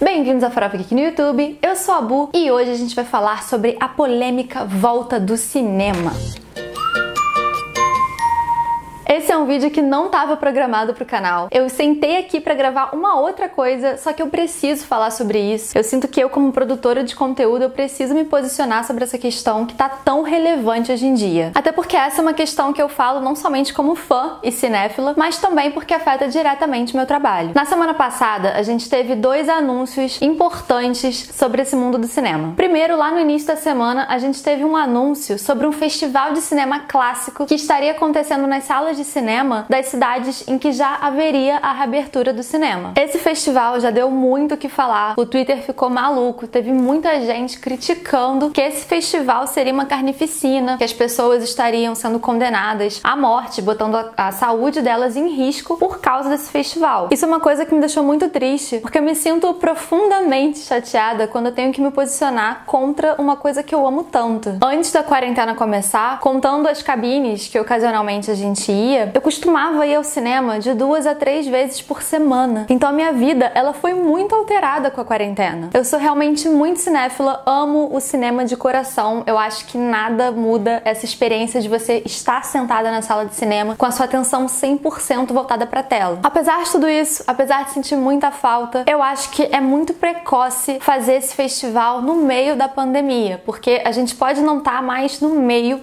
Bem-vindos a Farofa aqui no YouTube, eu sou a Bu e hoje a gente vai falar sobre a polêmica volta do cinema. Esse é um vídeo que não estava programado pro canal. Eu sentei aqui pra gravar uma outra coisa, só que eu preciso falar sobre isso. Eu sinto que eu, como produtora de conteúdo, eu preciso me posicionar sobre essa questão que tá tão relevante hoje em dia. Até porque essa é uma questão que eu falo não somente como fã e cinéfila, mas também porque afeta diretamente meu trabalho. Na semana passada, a gente teve dois anúncios importantes sobre esse mundo do cinema. Primeiro, lá no início da semana, a gente teve um anúncio sobre um festival de cinema clássico que estaria acontecendo nas salas de cinema das cidades em que já haveria a reabertura do cinema. Esse festival já deu muito o que falar, o Twitter ficou maluco, teve muita gente criticando que esse festival seria uma carnificina, que as pessoas estariam sendo condenadas à morte, botando a saúde delas em risco por causa desse festival. Isso é uma coisa que me deixou muito triste, porque eu me sinto profundamente chateada quando eu tenho que me posicionar contra uma coisa que eu amo tanto. Antes da quarentena começar, contando as cabines que ocasionalmente a gente ia, eu costumava ir ao cinema de 2 a 3 vezes por semana. Então a minha vida, ela foi muito alterada com a quarentena. Eu sou realmente muito cinéfila, amo o cinema de coração. Eu acho que nada muda essa experiência de você estar sentada na sala de cinema com a sua atenção 100% voltada pra tela. Apesar de tudo isso, apesar de sentir muita falta, eu acho que é muito precoce fazer esse festival no meio da pandemia, porque a gente pode não estar mais no meio,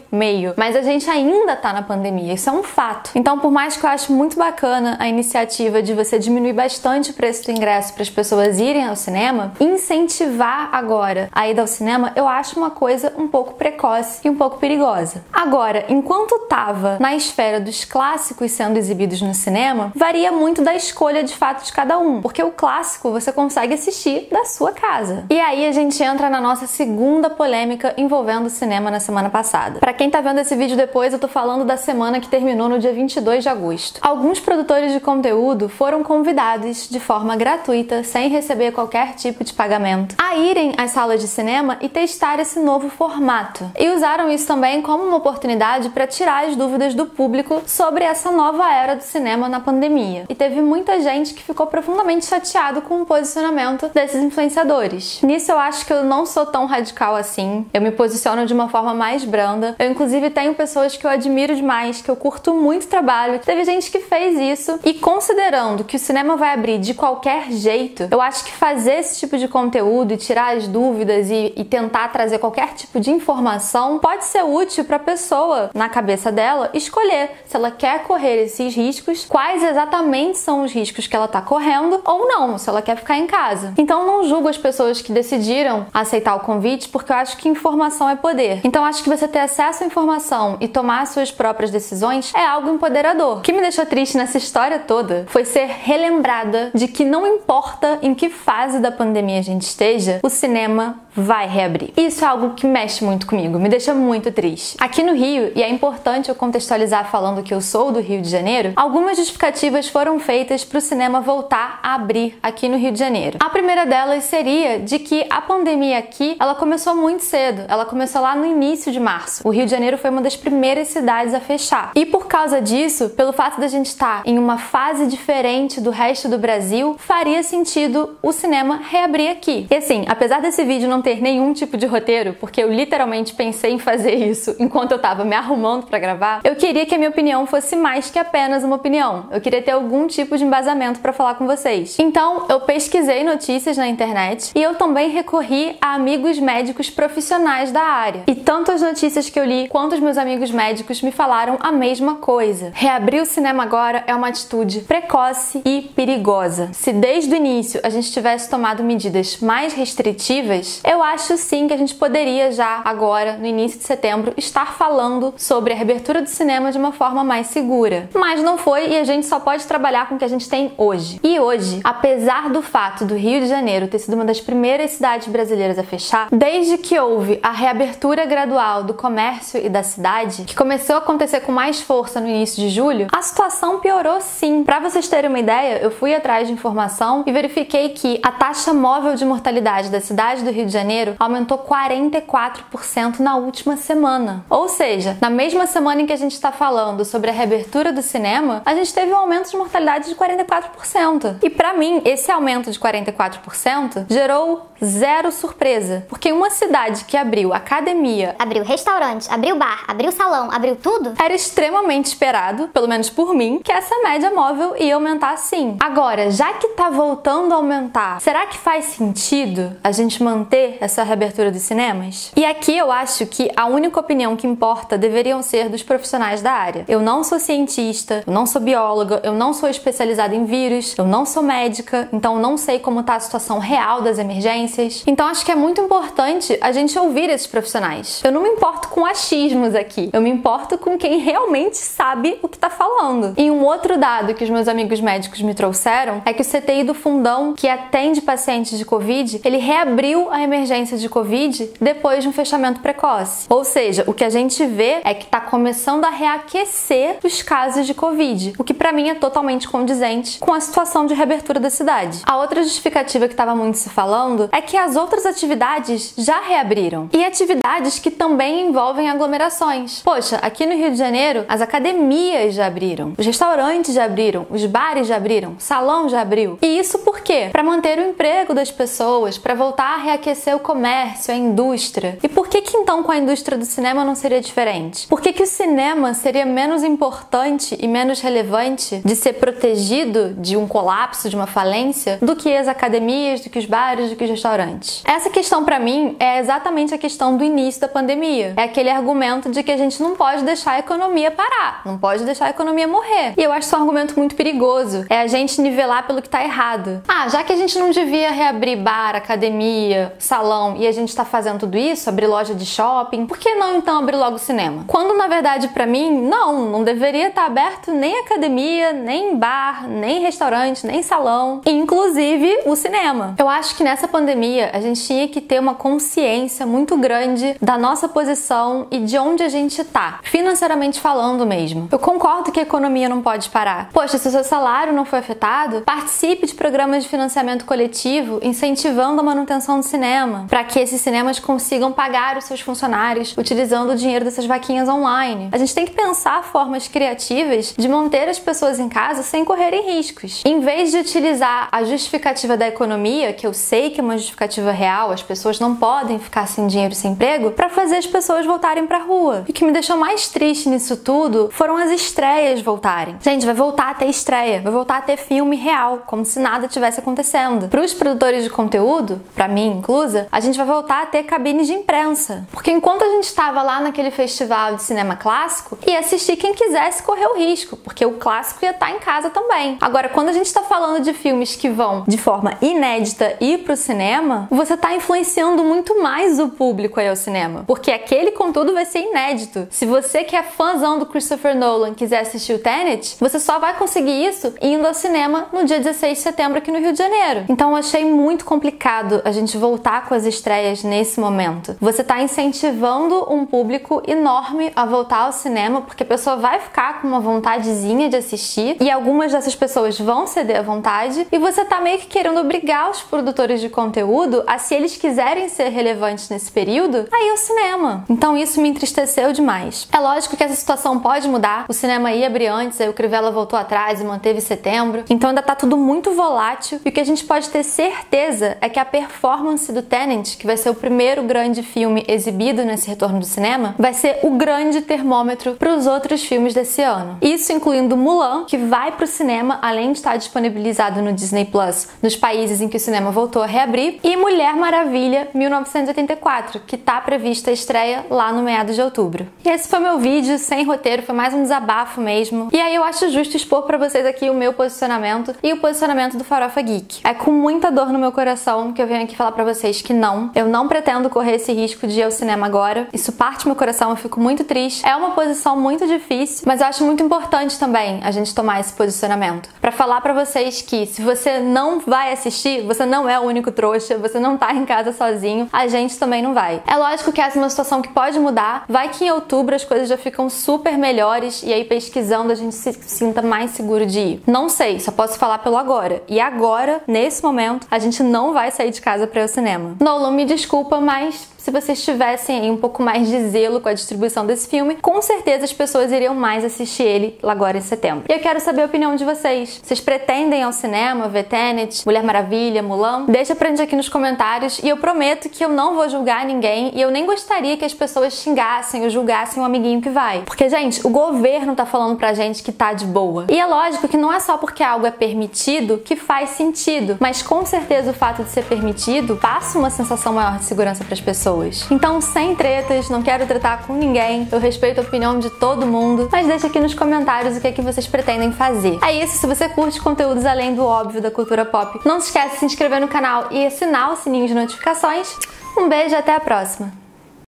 mas a gente ainda tá na pandemia. Isso é um fato. Então, por mais que eu acho muito bacana a iniciativa de você diminuir bastante o preço do ingresso para as pessoas irem ao cinema, incentivar agora a ida ao cinema, eu acho uma coisa um pouco precoce e um pouco perigosa. Agora, enquanto tava na esfera dos clássicos sendo exibidos no cinema, varia muito da escolha de fato de cada um, porque o clássico você consegue assistir da sua casa. E aí a gente entra na nossa segunda polêmica envolvendo o cinema na semana passada. Para quem tá vendo esse vídeo depois, eu tô falando da semana que terminou no dia 22 de agosto. Alguns produtores de conteúdo foram convidados de forma gratuita, sem receber qualquer tipo de pagamento, a irem às salas de cinema e testar esse novo formato. E usaram isso também como uma oportunidade para tirar as dúvidas do público sobre essa nova era do cinema na pandemia. E teve muita gente que ficou profundamente chateado com o posicionamento desses influenciadores. Nisso eu acho que eu não sou tão radical assim. Eu me posiciono de uma forma mais branda. Eu inclusive tenho pessoas que eu admiro demais, que eu curto muito trabalho. Teve gente que fez isso e, considerando que o cinema vai abrir de qualquer jeito, eu acho que fazer esse tipo de conteúdo e tirar as dúvidas e tentar trazer qualquer tipo de informação pode ser útil para a pessoa, na cabeça dela, escolher se ela quer correr esses riscos, quais exatamente são os riscos que ela tá correndo ou não, se ela quer ficar em casa. Então não julgo as pessoas que decidiram aceitar o convite, porque eu acho que informação é poder. Então acho que você ter acesso à informação e tomar suas próprias decisões é algo empoderador. O que me deixou triste nessa história toda foi ser relembrada de que não importa em que fase da pandemia a gente esteja, o cinema vai reabrir. Isso é algo que mexe muito comigo, me deixa muito triste. Aqui no Rio, e é importante eu contextualizar falando que eu sou do Rio de Janeiro, algumas justificativas foram feitas para o cinema voltar a abrir aqui no Rio de Janeiro. A primeira delas seria de que a pandemia aqui, ela começou muito cedo, ela começou lá no início de março. O Rio de Janeiro foi uma das primeiras cidades a fechar. E por causa disso, pelo fato da gente estar em uma fase diferente do resto do Brasil, faria sentido o cinema reabrir aqui. E assim, apesar desse vídeo não ter nenhum tipo de roteiro, porque eu literalmente pensei em fazer isso enquanto eu tava me arrumando pra gravar, eu queria que a minha opinião fosse mais que apenas uma opinião. Eu queria ter algum tipo de embasamento pra falar com vocês. Então, eu pesquisei notícias na internet e eu também recorri a amigos médicos profissionais da área. E tanto as notícias que eu li quanto os meus amigos médicos me falaram a mesma coisa. Reabrir o cinema agora é uma atitude precoce e perigosa. Se desde o início a gente tivesse tomado medidas mais restritivas, eu acho sim que a gente poderia já agora, no início de setembro, estar falando sobre a reabertura do cinema de uma forma mais segura. Mas não foi e a gente só pode trabalhar com o que a gente tem hoje. E hoje, apesar do fato do Rio de Janeiro ter sido uma das primeiras cidades brasileiras a fechar, desde que houve a reabertura gradual do comércio e da cidade, que começou a acontecer com mais força no início de julho, a situação piorou sim. Para vocês terem uma ideia, eu fui atrás de informação e verifiquei que a taxa móvel de mortalidade da cidade do Rio de Janeiro aumentou 44% na última semana. Ou seja, na mesma semana em que a gente está falando sobre a reabertura do cinema, a gente teve um aumento de mortalidade de 44%. E para mim, esse aumento de 44% gerou zero surpresa, porque uma cidade que abriu academia, abriu restaurante, abriu bar, abriu salão, abriu tudo, era extremamente esperado, pelo menos por mim, que essa média móvel ia aumentar sim. Agora, já que tá voltando a aumentar, será que faz sentido a gente manter essa reabertura dos cinemas? E aqui eu acho que a única opinião que importa deveriam ser dos profissionais da área. Eu não sou cientista, eu não sou bióloga, eu não sou especializada em vírus, eu não sou médica, então eu não sei como tá a situação real das emergências. Então acho que é muito importante a gente ouvir esses profissionais. Eu não me importo com achismos aqui, eu me importo com quem realmente sabe o que tá falando. E um outro dado que os meus amigos médicos me trouxeram é que o CTI do Fundão, que atende pacientes de Covid, ele reabriu a emergência de Covid depois de um fechamento precoce. Ou seja, o que a gente vê é que tá começando a reaquecer os casos de Covid, o que pra mim é totalmente condizente com a situação de reabertura da cidade. A outra justificativa que estava muito se falando é que as outras atividades já reabriram. E atividades que também envolvem aglomerações. Poxa, aqui no Rio de Janeiro, as academias já abriram, os restaurantes já abriram, os bares já abriram, o salão já abriu. E isso por quê? Para manter o emprego das pessoas, para voltar a reaquecer o comércio, a indústria. E por que então com a indústria do cinema não seria diferente? Por que o cinema seria menos importante e menos relevante de ser protegido de um colapso, de uma falência, do que as academias, do que os bares, do que os restaurantes? Essa questão para mim é exatamente a questão do início da pandemia. É aquele argumento de que a gente não pode deixar a economia parar, não pode deixar a economia morrer. E eu acho isso um argumento muito perigoso. É a gente nivelar pelo que tá errado. Ah, já que a gente não devia reabrir bar, academia, salão e a gente tá fazendo tudo isso, abrir loja de shopping, por que não então abrir logo o cinema? Quando na verdade para mim, não deveria estar aberto nem academia, nem bar, nem restaurante, nem salão, inclusive o cinema. Eu acho que nessa pandemia a gente tinha que ter uma consciência muito grande da nossa posição e de onde a gente tá, financeiramente falando mesmo. Eu concordo que a economia não pode parar. Poxa, se o seu salário não foi afetado, participe de programas de financiamento coletivo incentivando a manutenção do cinema, para que esses cinemas consigam pagar os seus funcionários utilizando o dinheiro dessas vaquinhas online. A gente tem que pensar formas criativas de manter as pessoas em casa sem correrem riscos. Em vez de utilizar a justificativa da economia, que eu sei que é uma justificativa real, as pessoas não podem ficar sem dinheiro e sem emprego, para fazer as pessoas voltarem pra rua. E o que me deixou mais triste nisso tudo foram as estreias voltarem. Gente, vai voltar a ter estreia, vai voltar a ter filme real, como se nada tivesse acontecendo. Para os produtores de conteúdo, pra mim inclusa, a gente vai voltar a ter cabines de imprensa. Porque enquanto a gente estava lá naquele festival de cinema clássico, ia assistir quem quisesse correr o risco, porque o clássico ia estar em casa também. Agora, quando a gente está falando de filmes que vão de forma inédita ir pro cinema, você tá influenciando muito mais o público aí ao cinema, porque aquele conteúdo vai ser inédito. Se você que é fãzão do Christopher Nolan quiser assistir o Tenet, você só vai conseguir isso indo ao cinema no dia 16 de setembro aqui no Rio de Janeiro. Então eu achei muito complicado a gente voltar com as estreias nesse momento. Você tá incentivando um público enorme a voltar ao cinema, porque a pessoa vai ficar com uma vontadezinha de assistir e algumas dessas pessoas vão ceder à vontade, e você tá meio que querendo obrigar os produtores de conteúdo a, se eles quiserem ser relevantes nesse período, a ir ao cinema. Então isso me entristeceu demais. É lógico que essa situação pode mudar, o cinema ia abrir antes, aí o Crivella voltou atrás e manteve setembro, então ainda tá tudo muito volátil, e o que a gente pode ter certeza é que a performance do Tenet, que vai ser o primeiro grande filme exibido nesse retorno do cinema, vai ser o grande termômetro para os outros filmes desse ano. Isso incluindo Mulan, que vai pro cinema, além de estar disponibilizado no Disney Plus nos países em que o cinema voltou a reabrir, e Mulher Maravilha 1984, que tá prevista a estreia lá no meados de outubro. E esse foi meu vídeo sem roteiro, foi mais um desabafo mesmo. E aí eu acho justo expor pra vocês aqui o meu posicionamento e o posicionamento do Farofa Geek. É com muita dor no meu coração que eu venho aqui falar pra vocês que eu não pretendo correr esse risco de ir ao cinema agora. Isso parte meu coração, eu fico muito triste. É uma posição muito difícil, mas eu acho muito importante também a gente tomar esse posicionamento. Pra falar pra vocês que se você não vai assistir, você não é o único trouxa, você não tá em casa sozinho, a gente também não vai. É lógico que essa é uma situação que pode mudar, vai que em outubro as coisas já ficam super melhores e aí pesquisando a gente se sinta mais seguro de ir. Não sei, só posso falar pelo agora. E agora, nesse momento, a gente não vai sair de casa pra ir ao cinema. cinema. Nolan, me desculpa, mas se vocês tivessem um pouco mais de zelo com a distribuição desse filme, com certeza as pessoas iriam mais assistir ele agora em setembro. E eu quero saber a opinião de vocês. Vocês pretendem ir ao cinema, ver Tenet, Mulher Maravilha, Mulan? Deixa pra gente aqui nos comentários e eu prometo que eu não vou julgar ninguém e eu nem gostaria que as pessoas xingassem ou julgassem um amiguinho que vai. Porque, gente, o governo tá falando pra gente que tá de boa. E é lógico que não é só porque algo é permitido que faz sentido, mas com certeza o fato de ser permitido passa uma sensação maior de segurança pras pessoas. Então, sem tretas, não quero tretar com ninguém, eu respeito a opinião de todo mundo, mas deixa aqui nos comentários o que é que vocês pretendem fazer. É isso, se você curte conteúdos além do óbvio da cultura pop, não se esquece de se inscrever no canal e assinar o sininho de notificações. Um beijo e até a próxima!